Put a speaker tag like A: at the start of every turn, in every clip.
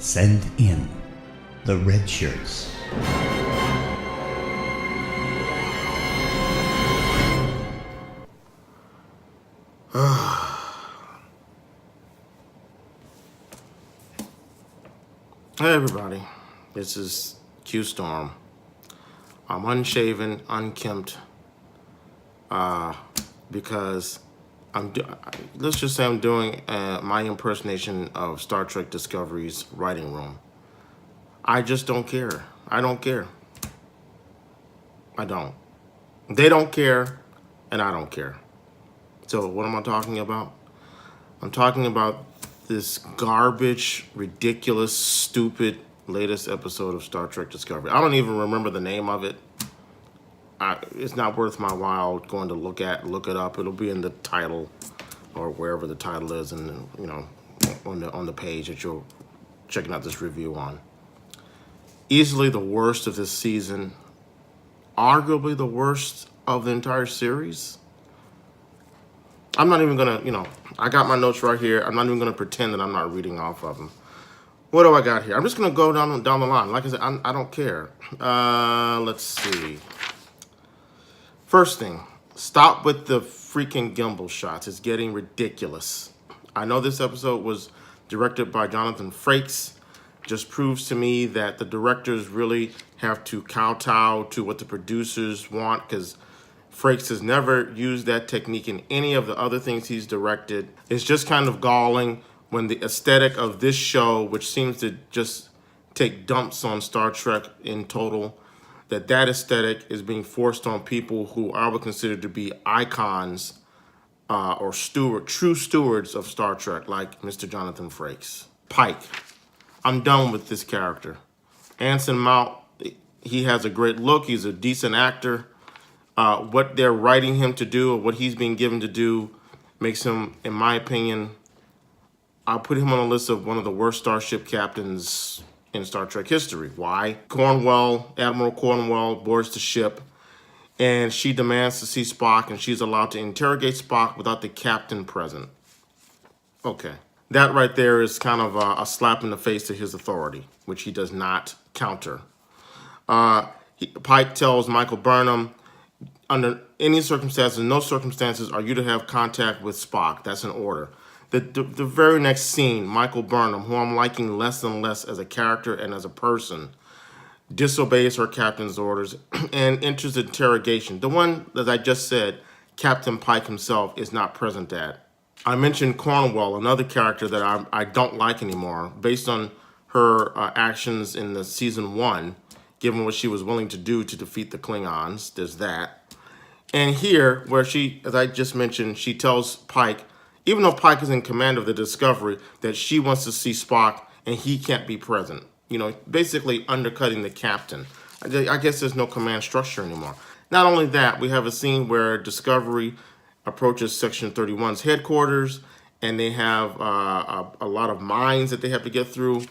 A: Send in the red shirts.
B: Hey everybody, this is Q Storm. I'm unshaven, unkempt, because let's just say I'm doing my impersonation of Star Trek Discovery's writing room. I just don't care. I don't care. I don't. They don't care, and I don't care. So what am I talking about? I'm talking about this garbage, ridiculous, stupid latest episode of Star Trek Discovery. I don't even remember the name of it. It's not worth my while going to look it up. It'll be in the title or wherever the title is, and on the page that you're checking out this review on. Easily the worst of this season, arguably the worst of the entire series. I'm not even gonna, I got my notes right here. I'm not even gonna pretend that I'm not reading off of them. What do I got here? I'm just gonna go down the line. Like I said, I don't care. Let's see. First thing, stop with the freaking gimbal shots. It's getting ridiculous. I know this episode was directed by Jonathan Frakes. Just proves to me that the directors really have to kowtow to what the producers want, because Frakes has never used that technique in any of the other things he's directed. It's just kind of galling when the aesthetic of this show, which seems to just take dumps on Star Trek in total, that aesthetic is being forced on people who I would consider to be icons or true stewards of Star Trek, like Mr. Jonathan Frakes. Pike. I'm done with this character. Anson Mount, he has a great look. He's a decent actor. What they're writing him to do or what he's being given to do makes him, in my opinion, I'll put him on a list of one of the worst starship captains in Star Trek history. Why? Admiral Cornwell boards the ship, and she demands to see Spock, and she's allowed to interrogate Spock without the captain present. Okay. That right there is kind of a slap in the face to his authority, which he does not counter. Pike tells Michael Burnham, under any circumstances, no circumstances are you to have contact with Spock. That's an order. The very next scene, Michael Burnham, who I'm liking less and less as a character and as a person, disobeys her captain's orders and enters the interrogation. The one that I just said, Captain Pike himself is not present at. I mentioned Cornwell, another character that I don't like anymore, based on her actions in the season 1, given what she was willing to do to defeat the Klingons. There's that. And here, where she, as I just mentioned, she tells Pike, even though Pike is in command of the Discovery, that she wants to see Spock and he can't be present. Basically undercutting the captain. I guess there's no command structure anymore. Not only that, we have a scene where Discovery approaches Section 31's headquarters, and they have a lot of mines that they have to get through.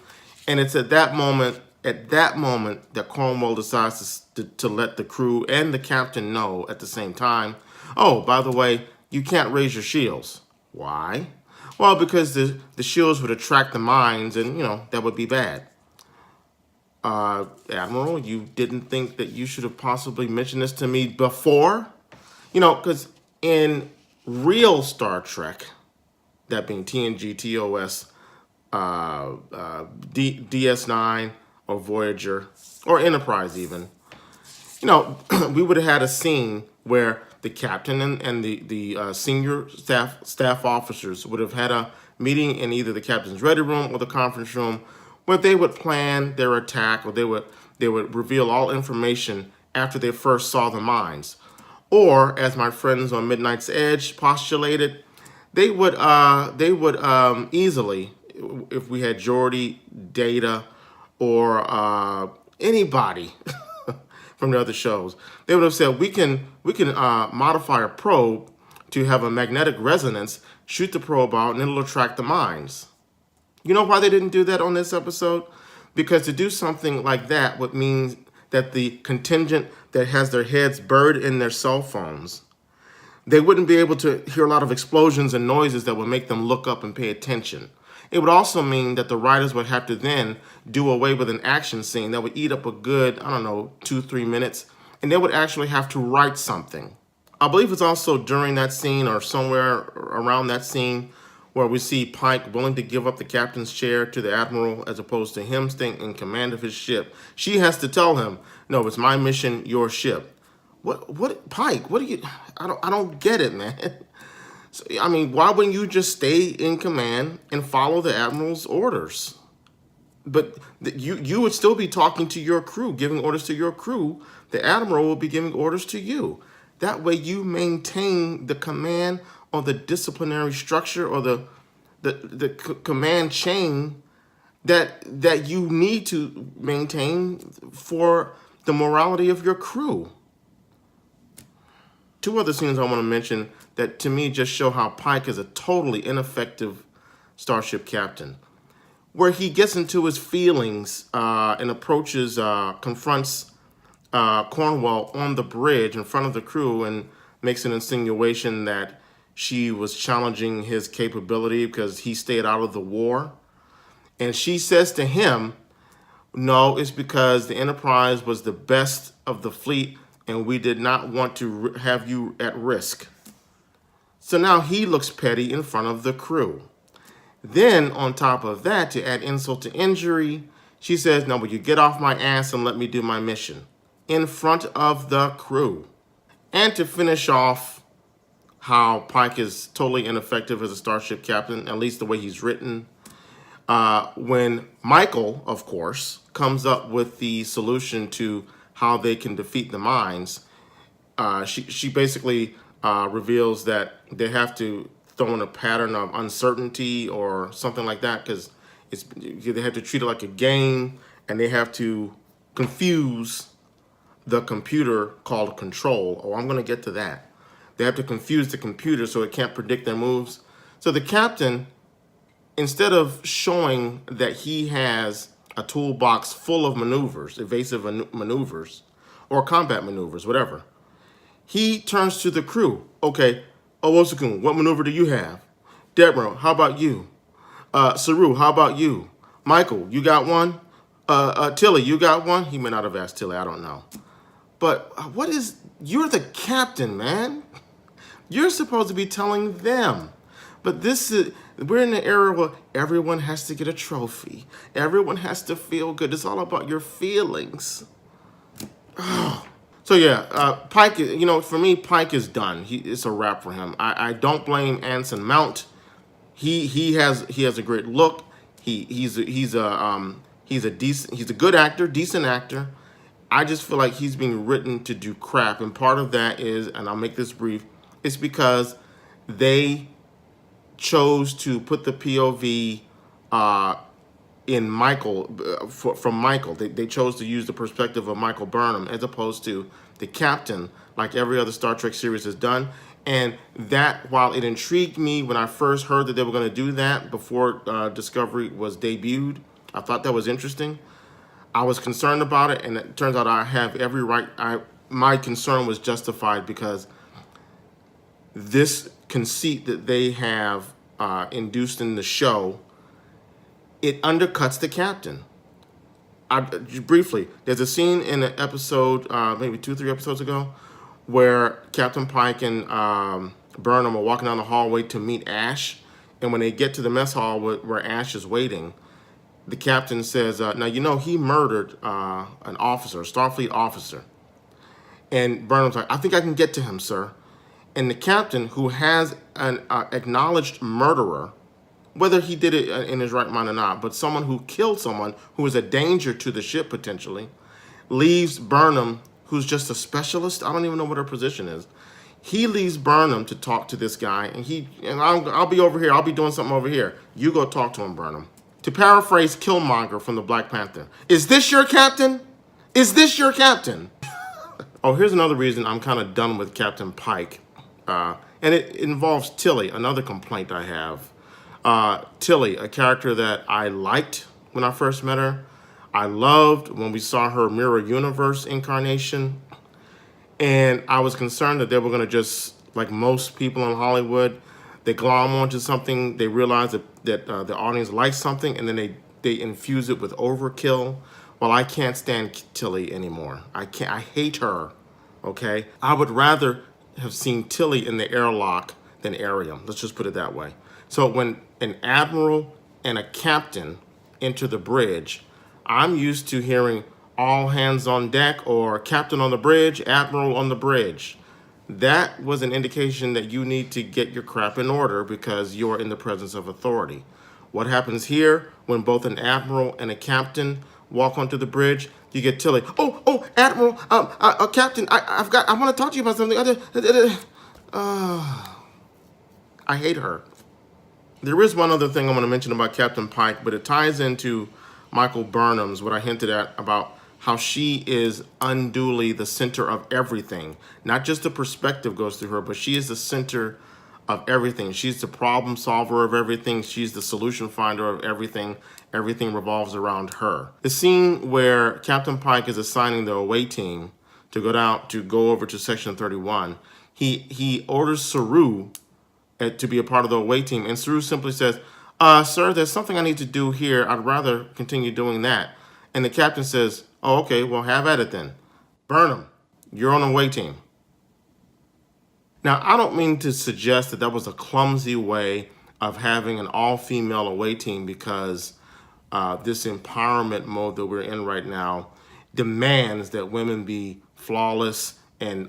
B: And it's at that moment that Cornwell decides to let the crew and the captain know at the same time, oh, by the way, you can't raise your shields. Why? Well, because the shields would attract the mines, and, that would be bad. Admiral, you didn't think that you should have possibly mentioned this to me before? Because in real Star Trek, that being TNG, TOS, DS9, or Voyager, or Enterprise even, we would have had a scene where the captain and the senior staff officers would have had a meeting in either the captain's ready room or the conference room, where they would plan their attack, or they would reveal all information after they first saw the mines. Or, as my friends on Midnight's Edge postulated, they would easily, if we had Geordi, Data, or anybody from the other shows, they would have said, we can modify a probe to have a magnetic resonance, shoot the probe out, and it'll attract the mines. You know why they didn't do that on this episode? Because to do something like that would mean that the contingent that has their heads buried in their cell phones, they wouldn't be able to hear a lot of explosions and noises that would make them look up and pay attention. It would also mean that the writers would have to then do away with an action scene that would eat up a good, I don't know, 2-3 minutes, and they would actually have to write something. I believe it's also during that scene or somewhere around that scene where we see Pike willing to give up the captain's chair to the admiral as opposed to him staying in command of his ship. She has to tell him, "No, it's my mission, your ship." What, Pike? What do you? I don't get it, man. So, I mean, why wouldn't you just stay in command and follow the admiral's orders? But you would still be talking to your crew, giving orders to your crew. The admiral will be giving orders to you. That way, you maintain the command or the disciplinary structure or the command chain that you need to maintain for the morality of your crew. Two other scenes I want to mention that to me just show how Pike is a totally ineffective starship captain, where he gets into his feelings and confronts Cornwell on the bridge in front of the crew and makes an insinuation that she was challenging his capability because he stayed out of the war. And she says to him, "No, it's because the Enterprise was the best of the fleet and we did not want to have you at risk." So now he looks petty in front of the crew. Then on top of that, to add insult to injury, she says, "No, but you get off my ass and let me do my mission," in front of the crew. And to finish off how Pike is totally ineffective as a starship captain, at least the way he's written, when Michael, of course, comes up with the solution to how they can defeat the mines, she basically reveals that they have to throw in a pattern of uncertainty or something like that because they have to treat it like a game and they have to confuse the computer called control. Oh, I'm going to get to that. They have to confuse the computer so it can't predict their moves. So the captain, instead of showing that he has a toolbox full of maneuvers, evasive maneuvers, or combat maneuvers, whatever, he turns to the crew. "Okay, Owosakun, what maneuver do you have? Deborah, how about you? Saru, how about you? Michael, you got one? Tilly, you got one?" He may not have asked Tilly, I don't know. But you're the captain, man. You're supposed to be telling them. But we're in an era where everyone has to get a trophy. Everyone has to feel good. It's all about your feelings. So yeah, Pike, for me, Pike is done. It's a wrap for him. I don't blame Anson Mount. He has a great look. He's a good actor, decent actor. I just feel like he's being written to do crap, and part of that is, and I'll make this brief, it's because they chose to put the POV in Michael, from Michael. They chose to use the perspective of Michael Burnham as opposed to the captain, like every other Star Trek series has done. And that, while it intrigued me when I first heard that they were going to do that before Discovery was debuted, I thought that was interesting. I was concerned about it, and it turns out I have every right. My concern was justified because this conceit that they have induced in the show, it undercuts the captain. Briefly, there's a scene in an episode, maybe 2-3 episodes ago, where Captain Pike and Burnham are walking down the hallway to meet Ash, and when they get to the mess hall where Ash is waiting, the captain says, "Now, he murdered an officer, a Starfleet officer." And Burnham's like, "I think I can get to him, sir." And the captain, who has an acknowledged murderer, whether he did it in his right mind or not, but someone who killed someone who is a danger to the ship potentially, leaves Burnham, who's just a specialist. I don't even know what her position is. He leaves Burnham to talk to this guy, and I'll be over here. I'll be doing something over here. You go talk to him, Burnham. To paraphrase Killmonger from the Black Panther, is this your captain? Is this your captain? Oh, here's another reason I'm kind of done with Captain Pike. And it involves Tilly, another complaint I have. Tilly, a character that I liked when I first met her. I loved when we saw her Mirror Universe incarnation. And I was concerned that they were going to just, like most people in Hollywood, they glom onto something, they realize that the audience likes something, and then they infuse it with overkill. Well, I can't stand Tilly anymore. I hate her. Okay, I would rather have seen Tilly in the airlock than Arium. Let's just put it that way. So when an admiral and a captain enter the bridge, I'm used to hearing all hands on deck or captain on the bridge, admiral on the bridge. That was an indication that you need to get your crap in order because you're in the presence of authority. What happens here when both an admiral and a captain walk onto the bridge? You get Tilly. Oh, admiral, captain. I want to talk to you about something. I hate her. There is one other thing I want to mention about Captain Pike, but it ties into Michael Burnham's, what I hinted at about how she is unduly the center of everything. Not just the perspective goes through her, but she is the center of everything. She's the problem solver of everything. She's the solution finder of everything. Everything revolves around her. The scene where Captain Pike is assigning the away team to go over to Section 31, he orders Saru to be a part of the away team, and Saru simply says, sir, there's something I need to do here. I'd rather continue doing that. And the captain says, oh, okay, well, have at it then. Burnham, you're on the away team. Now, I don't mean to suggest that was a clumsy way of having an all-female away team because this empowerment mode that we're in right now demands that women be flawless and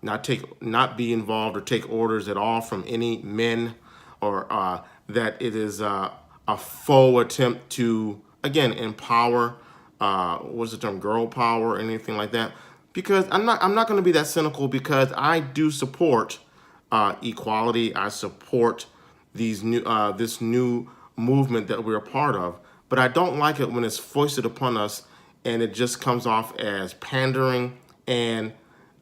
B: not be involved or take orders at all from any men, or that it is a faux attempt to, again, empower, what's the term, girl power or anything like that. Because I'm not going to be that cynical, because I do support equality. I support this new movement that we're a part of. But I don't like it when it's foisted upon us and it just comes off as pandering and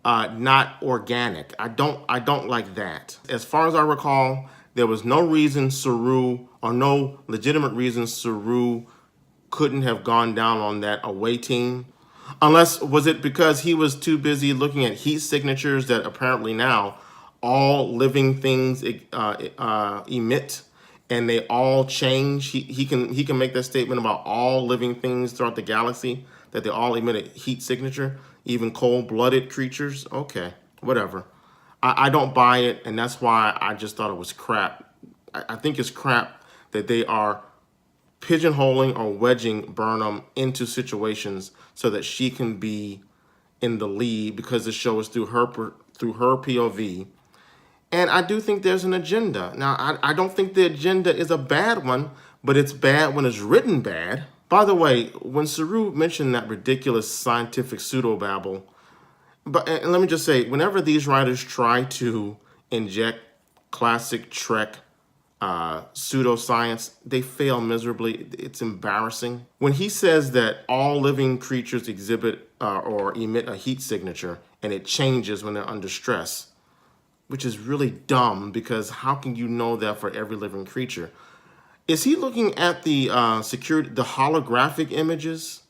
B: not organic. I don't like that. As far as I recall, there was no reason Saru, or no legitimate reason Saru couldn't have gone down on that away team. Unless, was it because he was too busy looking at heat signatures that apparently now all living things emit, and they all change. He can make that statement about all living things throughout the galaxy, that they all emit a heat signature, even cold-blooded creatures. Okay, whatever. I don't buy it, and that's why I just thought it was crap. I think it's crap that they are pigeonholing or wedging Burnham into situations so that she can be in the lead, because the show is through her POV. And I do think there's an agenda. Now, I don't think the agenda is a bad one, but it's bad when it's written bad. By the way, when Saru mentioned that ridiculous scientific pseudobabble, and let me just say, whenever these writers try to inject classic Trek pseudoscience, they fail miserably. It's embarrassing. When he says that all living creatures exhibit or emit a heat signature and it changes when they're under stress, which is really dumb, because how can you know that for every living creature? Is he looking at the the holographic images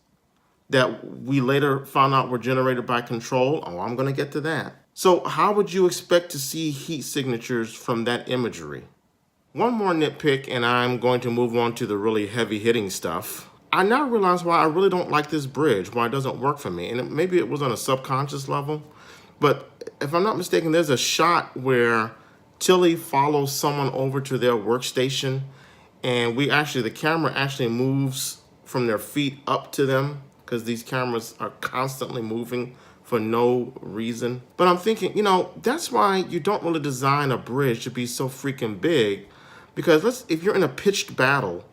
B: that we later found out were generated by Control? Oh, I'm going to get to that. So how would you expect to see heat signatures from that imagery? One more nitpick, and I'm going to move on to the really heavy-hitting stuff. I now realize why I really don't like this bridge, why it doesn't work for me. And maybe it was on a subconscious level. But if I'm not mistaken, there's a shot where Tilly follows someone over to their workstation, and the camera actually moves from their feet up to them, because these cameras are constantly moving for no reason. But I'm thinking, that's why you don't really design a bridge to be so freaking big. Because if you're in a pitched battle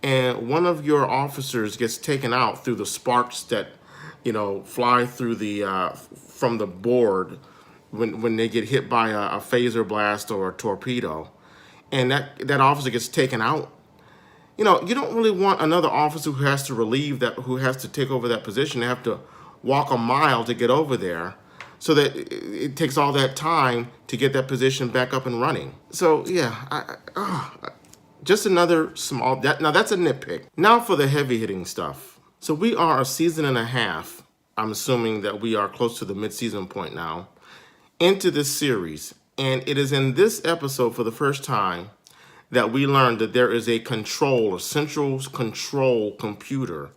B: and one of your officers gets taken out through the sparks that, fly through from the board when they get hit by a phaser blast or a torpedo, and that officer gets taken out, you don't really want another officer who has to take over that position to have to walk a mile to get over there, so that it takes all that time to get that position back up and running. So yeah, just another small, now that's a nitpick. Now for the heavy hitting stuff. So we are a season and a half, I'm assuming that we are close to the mid-season point now, into this series. And it is in this episode for the first time that we learn that there is a central control computer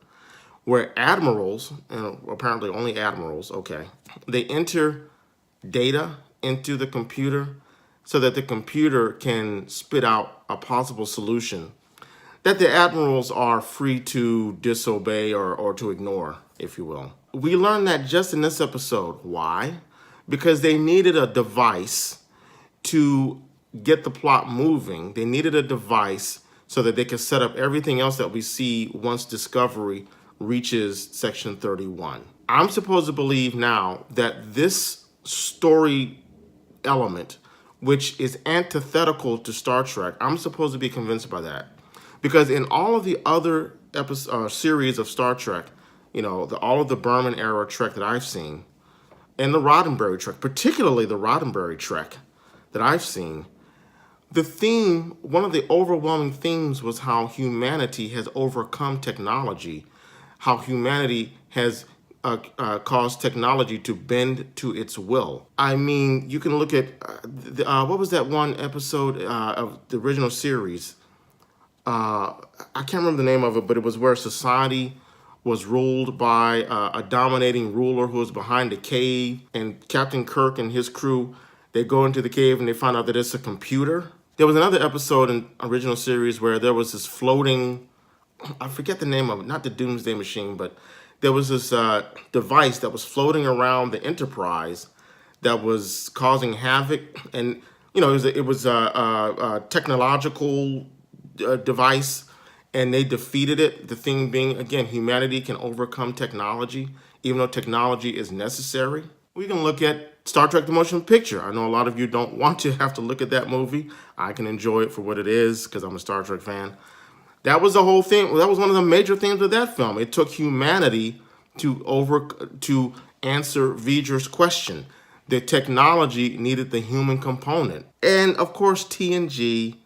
B: where admirals, and apparently only admirals, okay, they enter data into the computer so that the computer can spit out a possible solution that the admirals are free to disobey or to ignore, if you will. We learned that just in this episode. Why? Because they needed a device to get the plot moving. They needed a device so that they could set up everything else that we see once Discovery reaches Section 31. I'm supposed to believe now that this story element, which is antithetical to Star Trek, I'm supposed to be convinced by that. Because in all of the other series of Star Trek, you know, all of the Berman era Trek that I've seen, and the Roddenberry Trek, particularly the Roddenberry Trek that I've seen, the theme, one of the overwhelming themes was how humanity has overcome technology, how humanity has caused technology to bend to its will. I mean, you can look at, what was that one episode of the original series? I can't remember the name of it, but it was where society was ruled by a dominating ruler who was behind a cave, and Captain Kirk and his crew, they go into the cave and they find out that it's a computer. There was another episode in original series where there was this floating, I forget the name of it, not the Doomsday Machine, but there was this device that was floating around the Enterprise that was causing havoc. And, you know, it was a technological device, and they defeated it. The thing being, again, humanity can overcome technology, even though technology is necessary. We can look at Star Trek: The Motion Picture. I know a lot of you don't want to have to look at that movie. I can enjoy it for what it is because I'm a Star Trek fan. That was the whole thing. That was one of the major themes of that film. It took humanity to answer V'ger's question. The technology needed the human component. And of course, TNG,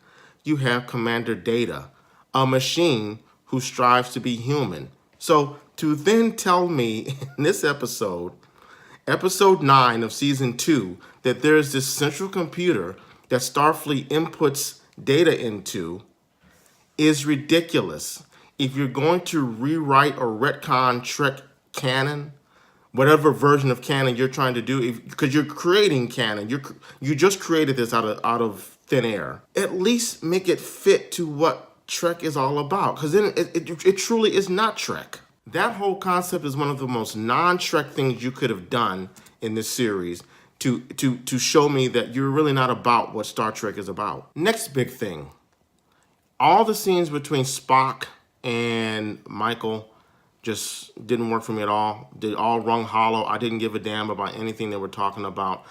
B: you have Commander Data, a machine who strives to be human. So to then tell me in this episode 9 of season 2, that there's this central computer that Starfleet inputs data into is ridiculous. If you're going to rewrite or retcon Trek canon, whatever version of canon you're trying to do, because you're creating canon, you just created this out of thin air. At least make it fit to what Trek is all about, because then it truly is not Trek. That whole concept is one of the most non-Trek things you could have done in this series to show me that you're really not about what Star Trek is about. Next big thing. All the scenes between Spock and Michael just didn't work for me at all. They all rung hollow. I didn't give a damn about anything they were talking about.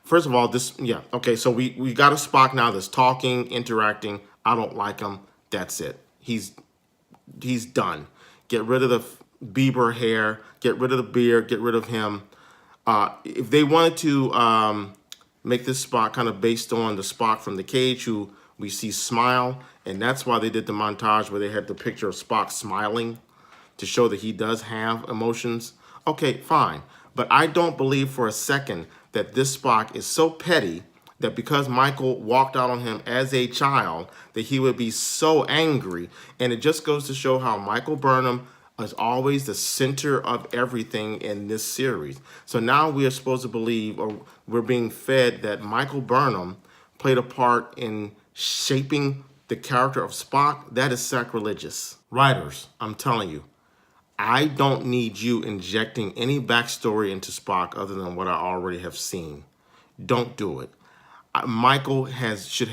B: First of all, so we got a Spock now that's talking, interacting. I don't like him. That's it. He's done. Get rid of the Bieber hair. Get rid of the beard. Get rid of him. If they wanted to make this Spock kind of based on the Spock from The Cage, who we see smile, and that's why they did the montage where they had the picture of Spock smiling to show that he does have emotions. Okay, fine. But I don't believe for a second that this Spock is so petty that because Michael walked out on him as a child, that he would be so angry. And it just goes to show how Michael Burnham is always the center of everything in this series. So now we are supposed to believe, or we're being fed, that Michael Burnham played a part in shaping the character of Spock. That is sacrilegious. Writers, I'm telling you, I don't need you injecting any backstory into Spock other than what I already have seen. Don't do it. Michael should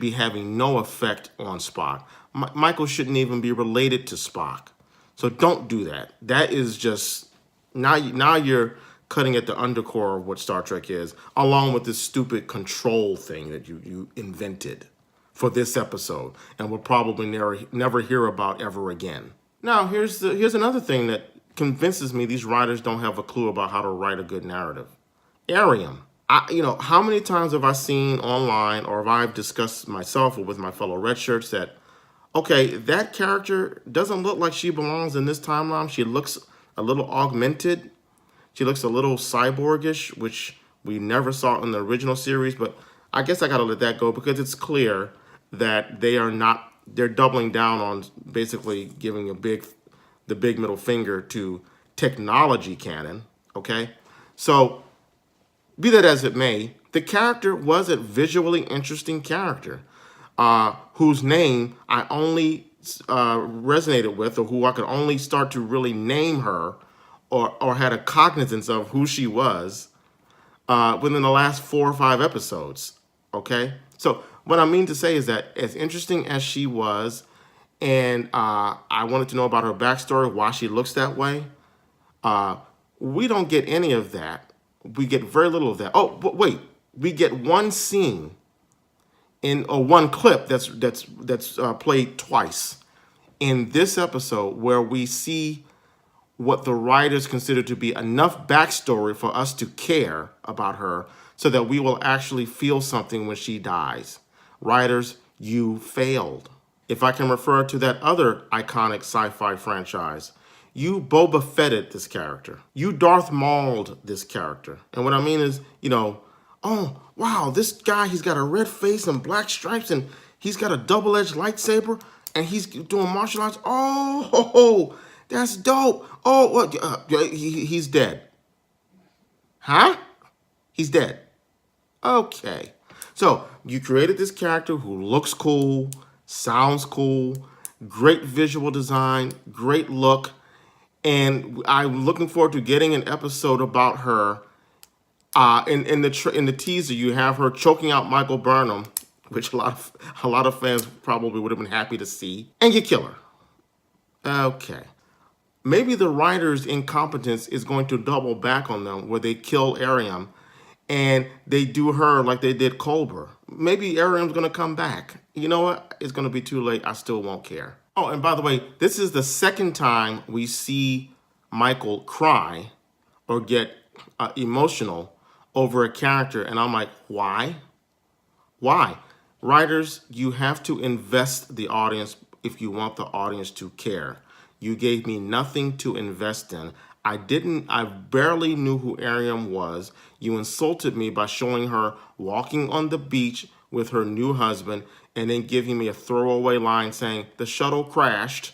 B: be having no effect on Spock. Michael shouldn't even be related to Spock. So don't do that. That is just, now you're cutting at the undercore of what Star Trek is, along with this stupid control thing that you invented for this episode and will probably never hear about ever again. Now, here's another thing that convinces me these writers don't have a clue about how to write a good narrative. Arium. How many times have I seen online, or have I discussed myself or with my fellow red shirts, that, okay, that character doesn't look like she belongs in this timeline. She looks a little augmented. She looks a little cyborgish, which We never saw it in the original series, but I guess I gotta let that go because it's clear that they're doubling down on basically giving the big middle finger to technology canon, okay? So, be that as it may, the character was a visually interesting character whose name I only resonated with, or who I could only start to really name her or had a cognizance of who she was within the last 4 or 5 episodes. Okay? So, what I mean to say is that as interesting as she was, and I wanted to know about her backstory, why she looks that way, we don't get any of that. We get very little of that. Oh, but wait, we get one scene or one clip that's played twice in this episode where we see what the writers consider to be enough backstory for us to care about her so that we will actually feel something when she dies. Writers, you failed. If I can refer to that other iconic sci-fi franchise, you Boba Fetted this character. You Darth Mauled this character. And what I mean is, oh, wow, this guy, he's got a red face and black stripes, and he's got a double-edged lightsaber, and he's doing martial arts. Oh, that's dope. Oh, what? He's dead. Huh? He's dead. Okay. So you created this character who looks cool, sounds cool, great visual design, great look, and I'm looking forward to getting an episode about her. In the teaser, you have her choking out Michael Burnham, which a lot of fans probably would have been happy to see, and you kill her. Okay. Maybe the writer's incompetence is going to double back on them, where they kill Ariam, and they do her like they did Culber. Maybe Ariam's going to come back. You know what? It's going to be too late. I still won't care. Oh, and by the way, this is the second time we see Michael cry or get emotional over a character, and I'm like, why? Why? Writers, you have to invest the audience if you want the audience to care. You gave me nothing to invest in. I barely knew who Ariam was. You insulted me by showing her walking on the beach with her new husband and then giving me a throwaway line saying, the shuttle crashed.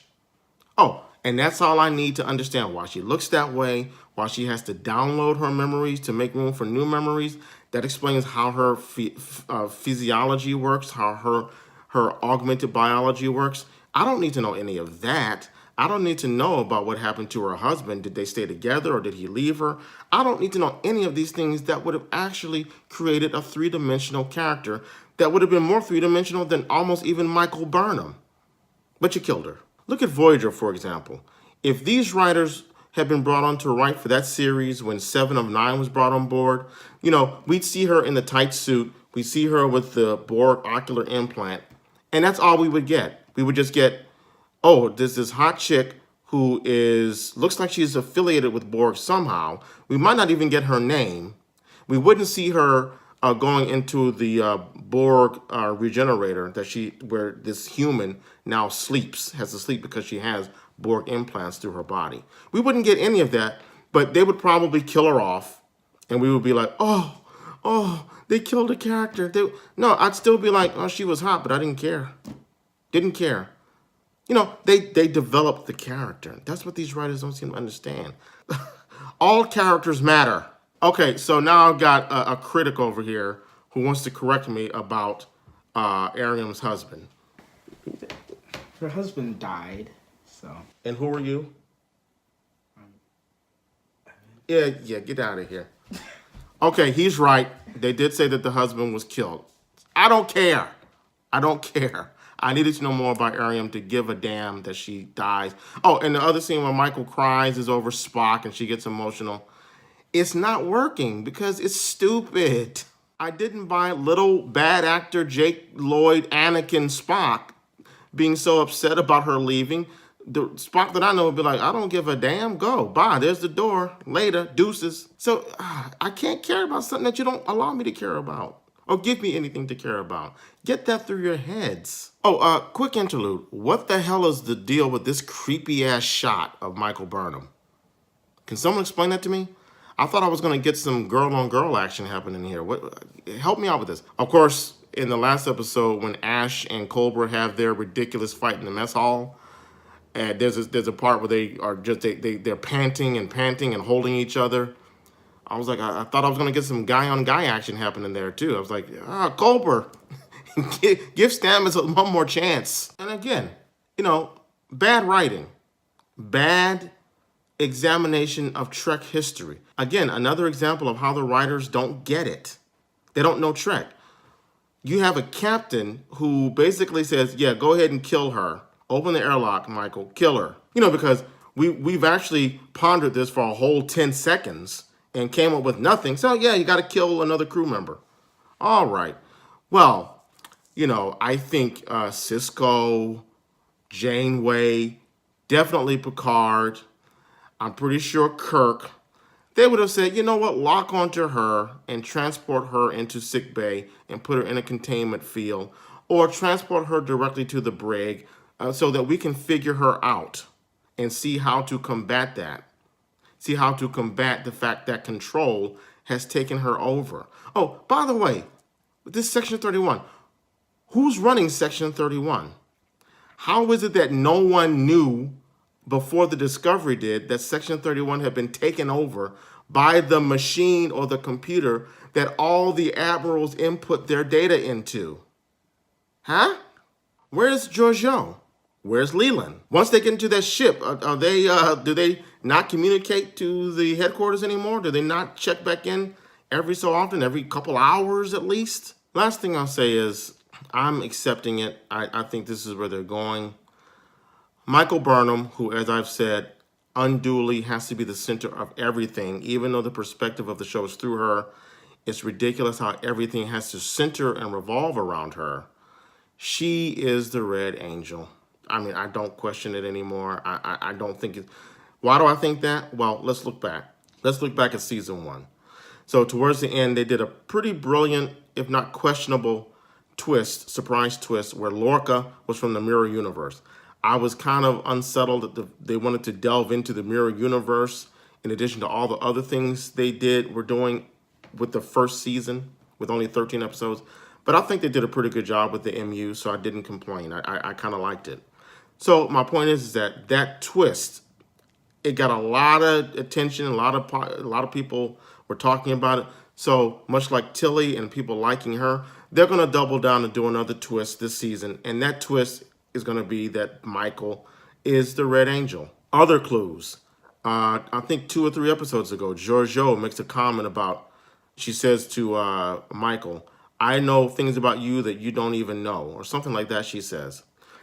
B: Oh, and that's all I need to understand why she looks that way, why she has to download her memories to make room for new memories. That explains how her physiology works, how her augmented biology works. I don't need to know any of that. I don't need to know about what happened to her husband. Did they stay together or did he leave her? I don't need to know any of these things that would have actually created a three-dimensional character that would have been more three-dimensional than almost even Michael Burnham. But you killed her. Look at Voyager, for example. If these writers had been brought on to write for that series when 7 of 9 was brought on board, we'd see her in the tight suit. We'd see her with the Borg ocular implant. And that's all we would get. We would just get, oh, there's this hot chick who looks like she's affiliated with Borg somehow. We might not even get her name. We wouldn't see her going into the Borg regenerator where this human now has to sleep because she has Borg implants through her body. We wouldn't get any of that, but they would probably kill her off, and we would be like, oh, they killed a character. No, I'd still be like, oh, she was hot, but I didn't care. Didn't care. They developed the character. That's what these writers don't seem to understand. All characters matter. Okay, so now I've got a critic over here who wants to correct me about Ariam's husband.
C: Her husband died, so.
B: And who are you? Yeah, get out of here. Okay, he's right. They did say that the husband was killed. I don't care. I needed to know more about Ariam to give a damn that she dies. Oh, and the other scene where Michael cries is over Spock and she gets emotional. It's not working because it's stupid. I didn't buy little bad actor Jake Lloyd Anakin Spock being so upset about her leaving. The Spock that I know would be like, I don't give a damn, go, bye, there's the door, later, deuces. So I can't care about something that you don't allow me to care about or give me anything to care about. Get that through your heads. Oh, quick interlude. What the hell is the deal with this creepy ass shot of Michael Burnham? Can someone explain that to me? I thought I was going to get some girl-on-girl action happening here. What? Help me out with this. Of course, in the last episode, when Ash and Cobra have their ridiculous fight in the mess hall, and there's a part where they are just they're panting and holding each other. I was like, I thought I was going to get some guy-on-guy action happening there too. I was like, Cobra, give Stamets one more chance. And again, bad writing, bad examination of Trek history. Again, another example of how the writers don't get it. They don't know Trek. You have a captain who basically says, yeah, go ahead and kill her. Open the airlock, Michael, kill her. Because we've actually pondered this for a whole 10 seconds and came up with nothing. So yeah, you got to kill another crew member. All right. Well, I think Sisko, Janeway, definitely Picard, I'm pretty sure Kirk, they would have said, you know what, lock onto her and transport her into sickbay and put her in a containment field, or transport her directly to the brig so that we can figure her out and see how to combat that. See how to combat the fact that control has taken her over. Oh, by the way, this Section 31, who's running Section 31? How is it that no one knew before the Discovery did that Section 31 had been taken over by the machine or the computer that all the admirals input their data into? Huh? Where's Giorgio? Where's Leland? Once they get into that ship, do they not communicate to the headquarters anymore? Do they not check back in every so often, every couple hours at least? Last thing I'll say is I'm accepting it. I think this is where they're going. Michael Burnham, who, as I've said, unduly has to be the center of everything, even though the perspective of the show is through her. It's ridiculous how everything has to center and revolve around her. She is the Red Angel. I mean, I don't question it anymore. I don't think it. Why do I think that? Well, let's look back. Let's look back at season 1. So towards the end, they did a pretty brilliant, if not questionable, surprise twist, where Lorca was from the Mirror Universe. I was kind of unsettled that they wanted to delve into the Mirror Universe in addition to all the other things were doing with the first season with only 13 episodes. But I think they did a pretty good job with the MU, so I didn't complain. I kind of liked it. So my point is that twist, it got a lot of attention. A lot of people were talking about it. So much like Tilly and people liking her, they're going to double down and do another twist this season. And that twist is going to be that Michael is the Red Angel. Other clues. I think 2 or 3 episodes ago, Giorgio makes a comment about, she says to Michael, I know things about you that you don't even know, or something like that, she says.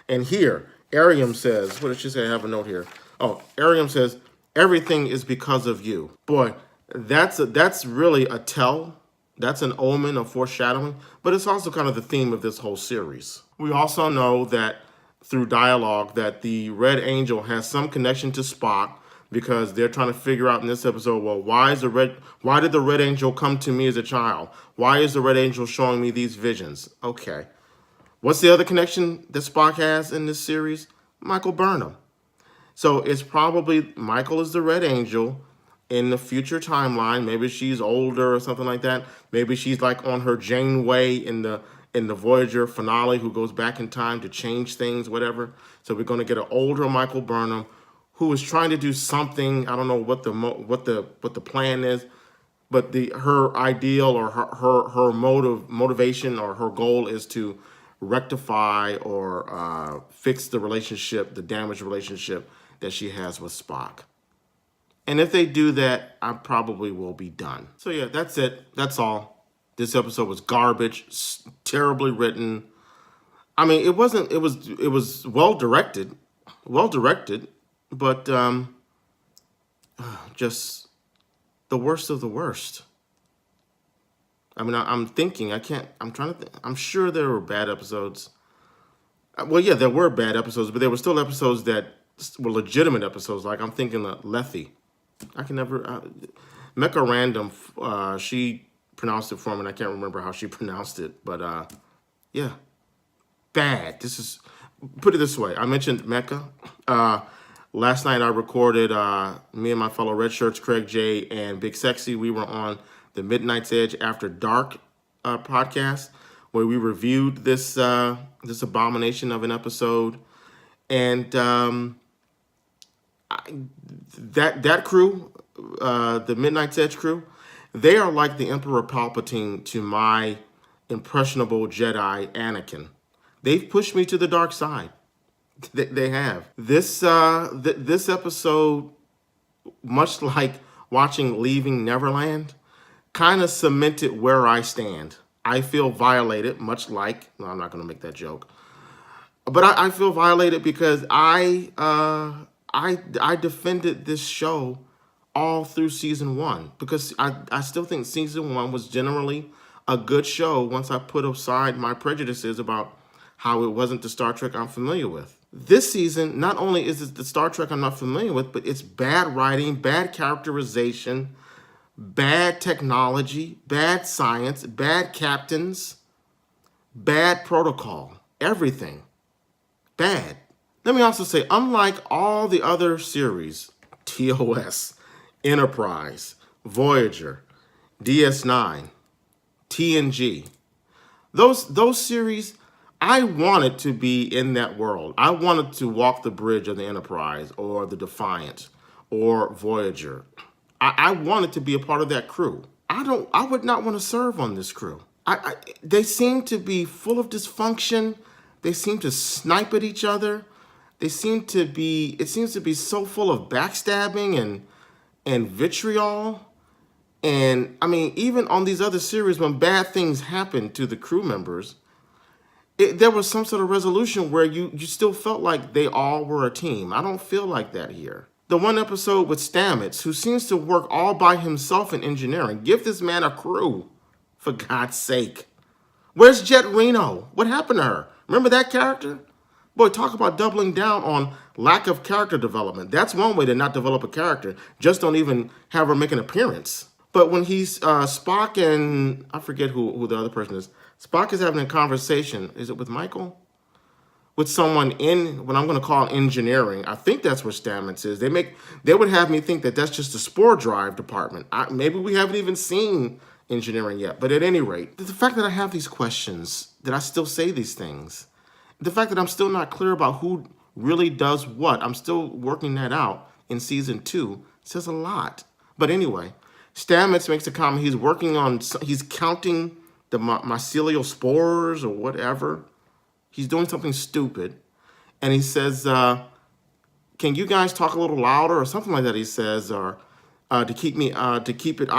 B: And here, Ariam says, what did she say? I have a note here. Oh, Ariam says, everything is because of you. Boy, that's really a tell. That's an omen of foreshadowing, but it's also kind of the theme of this whole series. We also know that through dialogue that the Red Angel has some connection to Spock, because they're trying to figure out in this episode, well, why did the Red Angel come to me as a child? Why is the Red Angel showing me these visions? Okay. What's the other connection that Spock has in this series? Michael Burnham. So it's probably Michael is the Red Angel in the future timeline. Maybe she's older or something like that. Maybe she's like on her Janeway in the Voyager finale, who goes back in time to change things, whatever. So we're going to get an older Michael Burnham who is trying to do something. I don't know what the plan is, but her ideal or her motivation or her goal is to rectify or fix the damaged relationship that she has with Spock. And if they do that, I probably will be done. So yeah, that's it. That's all. This episode was garbage, terribly written. I mean, it was well directed, but just the worst of the worst. I mean, I'm trying to think. I'm sure there were bad episodes. Well, yeah, there were bad episodes, but there were still episodes that were legitimate episodes. Like I'm thinking of Lethe. I can never, Mecca Random, she pronounced it for me, and I can't remember how she pronounced it, but yeah, bad. Put it this way, I mentioned Mecca. Last night I recorded, me and my fellow Red Shirts, Craig J. and Big Sexy, we were on the Midnight's Edge After Dark podcast, where we reviewed this this abomination of an episode. And that crew, the Midnight's Edge crew, they are like the Emperor Palpatine to my impressionable Jedi Anakin. They've pushed me to the dark side. They have. This episode, much like watching Leaving Neverland, kind of cemented where I stand. I feel violated, much like, no, I'm not going to make that joke, but I feel violated because I defended this show all through season 1, because I still think season 1 was generally a good show once I put aside my prejudices about how it wasn't the Star Trek I'm familiar with. This season, not only is it the Star Trek I'm not familiar with, but it's bad writing, bad characterization, bad technology, bad science, bad captains, bad protocol, everything. Bad. Let me also say, unlike all the other series, TOS, Enterprise, Voyager, DS9, TNG, those series, I wanted to be in that world. I wanted to walk the bridge of the Enterprise or the Defiant or Voyager. I wanted to be a part of that crew. I would not want to serve on this crew. They seem to be full of dysfunction. They seem to snipe at each other. It seems to be so full of backstabbing and vitriol. And I mean, even on these other series, when bad things happen to the crew members, there was some sort of resolution where you still felt like they all were a team. I don't feel like that here. The one episode with Stamets, who seems to work all by himself in engineering. Give this man a crew, for God's sake. Where's Jet Reno? What happened to her? Remember that character? Boy, talk about doubling down on lack of character development. That's one way to not develop a character. Just don't even have her make an appearance. But when he's Spock and I forget who the other person is. Spock is having a conversation. Is it with Michael? With someone in what I'm going to call engineering. I think that's where Stamets is. They would have me think that that's just the spore drive department. Maybe we haven't even seen engineering yet. But at any rate, the fact that I have these questions, that I still say these things, the fact that I'm still not clear about who really does what, I'm still working that out in season 2, says a lot. But anyway, Stamets makes a comment. He's counting the mycelial spores or whatever. He's doing something stupid. And he says, can you guys talk a little louder or something like that, he says, or to keep me occupied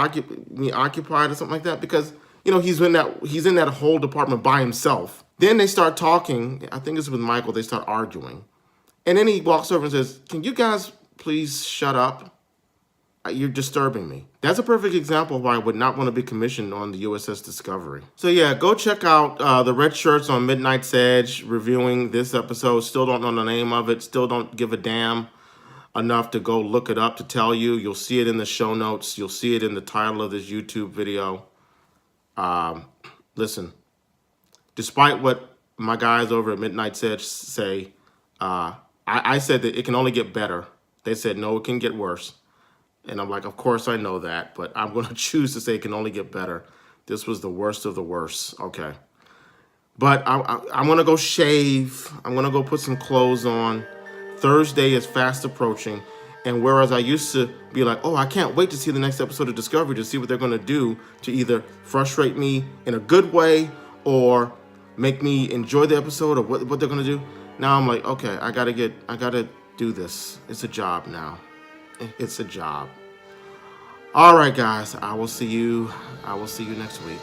B: or something like that, because he's in that whole department by himself. Then they start talking. I think it's with Michael. They start arguing. And then he walks over and says, can you guys please shut up? You're disturbing me. That's a perfect example of why I would not want to be commissioned on the USS Discovery. So yeah, go check out the Red Shirts on Midnight's Edge reviewing this episode. Still don't know the name of it. Still don't give a damn enough to go look it up to tell you. You'll see it in the show notes. You'll see it in the title of this YouTube video. Listen, despite what my guys over at Midnight's Edge say, I said that it can only get better. They said, no, it can get worse. And I'm like, of course I know that, but I'm going to choose to say it can only get better. This was the worst of the worst. Okay. But I'm going to go shave. I'm going to go put some clothes on. Thursday is fast approaching. And whereas I used to be like, oh, I can't wait to see the next episode of Discovery to see what they're going to do to either frustrate me in a good way or make me enjoy the episode or what they're going to do. Now I'm like, okay, I got to do this. It's a job now. It's a job. All right, guys. I will see you next week.